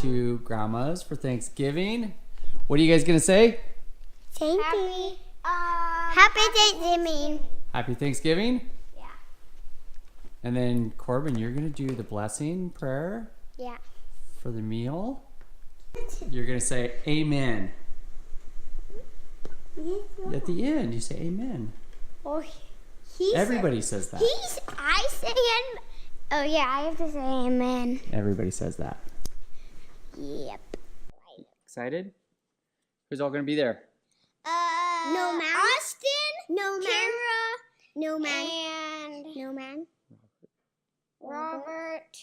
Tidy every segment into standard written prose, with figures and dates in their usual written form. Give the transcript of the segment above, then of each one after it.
to Grandma's for Thanksgiving. What are you guys gonna say? Thank you. Happy Thanksgiving. Happy Thanksgiving. Yeah. And then Corbin, you're gonna do the blessing prayer. Yeah. For the meal. You're gonna say Amen. At the end, you say Amen. Oh, Everybody says that. I say it. Oh yeah, I have to say Amen. Everybody says that. Yep. Excited? Who's all gonna be there? No man. Austin. No man. Kara. No man. And no man. Robert.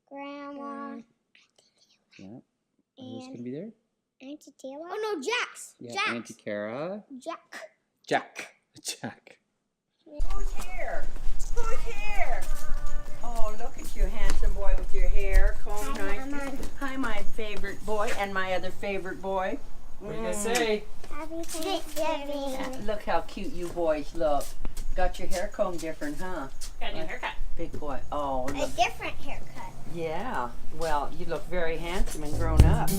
Grandma. Yeah. Who's gonna be there? Auntie Taylor. Oh no, Jax. Yeah, Jax. Auntie Kara. Jack. Who's here? Who's here? Oh, look at you, handsome boy with your hair combed nicely. Hi, my favorite boy and my other favorite boy. What do you guys say? Happy Thanksgiving. Look how cute you boys look. Got your hair combed different, huh? Got a new haircut. Big boy. Oh, A look. different haircut. Yeah. Well, you look very handsome and grown up.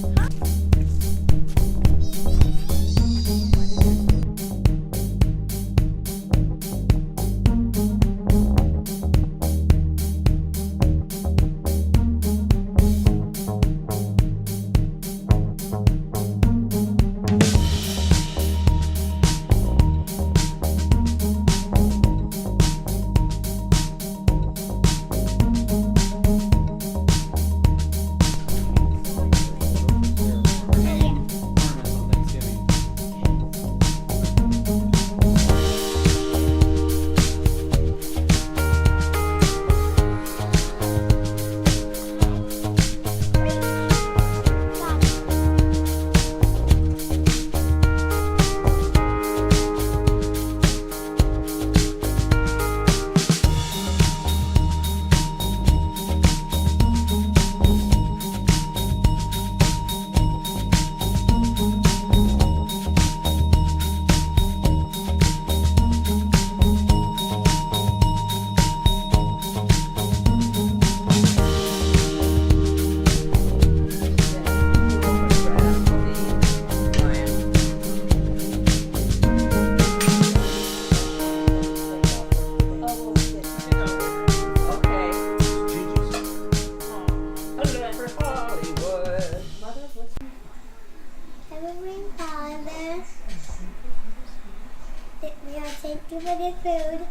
Thank you for the food.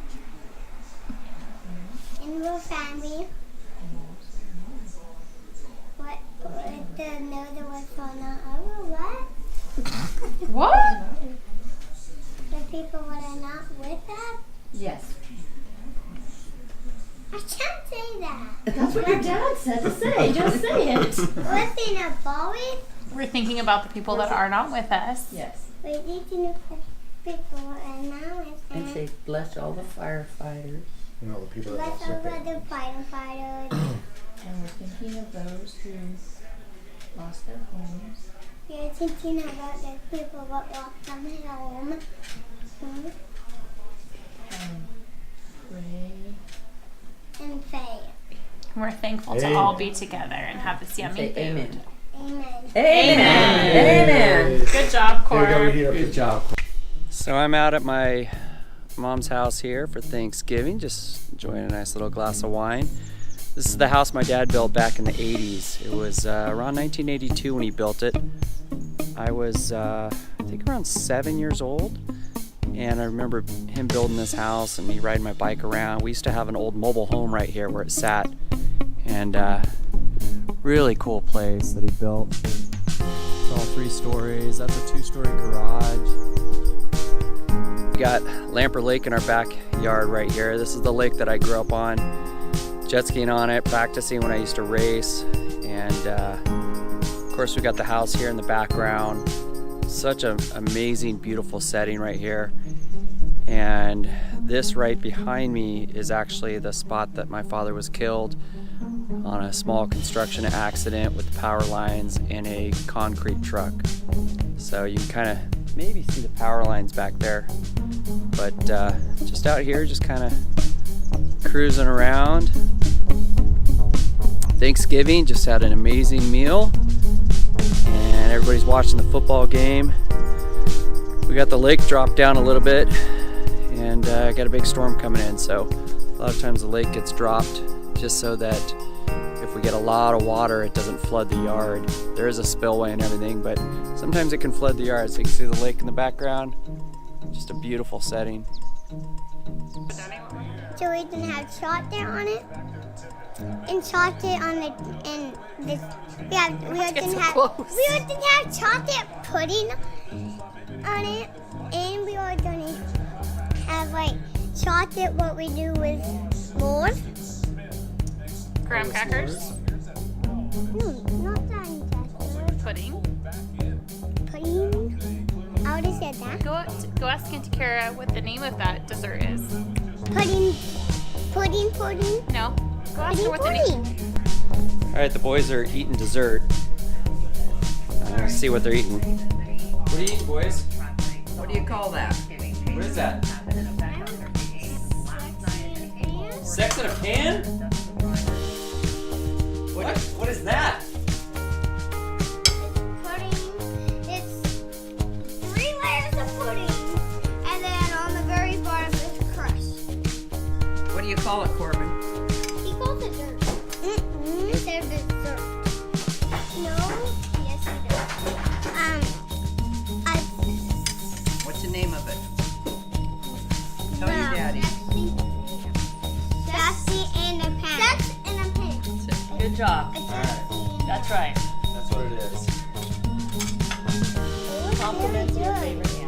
And we're family. What? The noodle was on the what? What? The people that are not with us? Yes. I can't say that. That's what your dad said to say. Just say it. Listen up, Bowie. We're thinking about the people that are not with us. Yes. We need to know people that are not with us. And say, bless all the firefighters. And all the people that Let's lost their over families. the firefighters. And we're thinking of those who lost their homes. We're thinking about the people that lost their home. And pray. And say, We're thankful to all be together and have this yummy Say food. amen. Amen. Amen. Amen. Good job, There you go, we Cor. heat up Good the- job. So I'm out at my mom's house here for Thanksgiving, just enjoying a nice little glass of wine. This is the house my dad built back in the 80s. It was around 1982 when he built it. I was, I think, around 7 years old. And I remember him building this house and me riding my bike around. We used to have an old mobile home right here where it sat. And really cool place that he built. It's all 3 stories. That's a 2-story garage. We got Lamper Lake in our backyard right here. This is the lake that I grew up on. Jet skiing on it, practicing when I used to race. And of course we got the house here in the background. Such an amazing, beautiful setting right here. And this right behind me is actually the spot that my father was killed on a small construction accident with power lines in a concrete truck. So you can kind of maybe see the power lines back there. But just out here, just kind of cruising around. Thanksgiving, just had an amazing meal. and everybody's watching the football game. We got the lake dropped down a little bit, and got a big storm coming in, so a lot of times the lake gets dropped just so that if we get a lot of water, it doesn't flood the yard. There is a spillway and everything, but sometimes it can flood the yard. So you can see the lake in the background. Just a beautiful setting. So we can have chocolate on it, and chocolate on it, and this. We can have chocolate pudding on it, and we are gonna have like chocolate. What we do with s'mores. Graham crackers, No, not that. pudding. Pudding. I already said that. Go ask Auntie Kara what the name of that dessert is. Pudding. No, go ask her what the name. All right, the boys are eating dessert. Let's see what they're eating. What are you eating, boys? What do you call that? What is that? Sex in a pan? What is that? Pudding. It's 3 layers of pudding, and then on the very bottom is crust. What do you call it, Corbin? He calls it dirt. He said dessert. No. Yes, he does. What's the name of it? Tell your daddy. Sassy in a pan. That's in a pan. Good job. That's right. That's what it is. Compliments your favorite.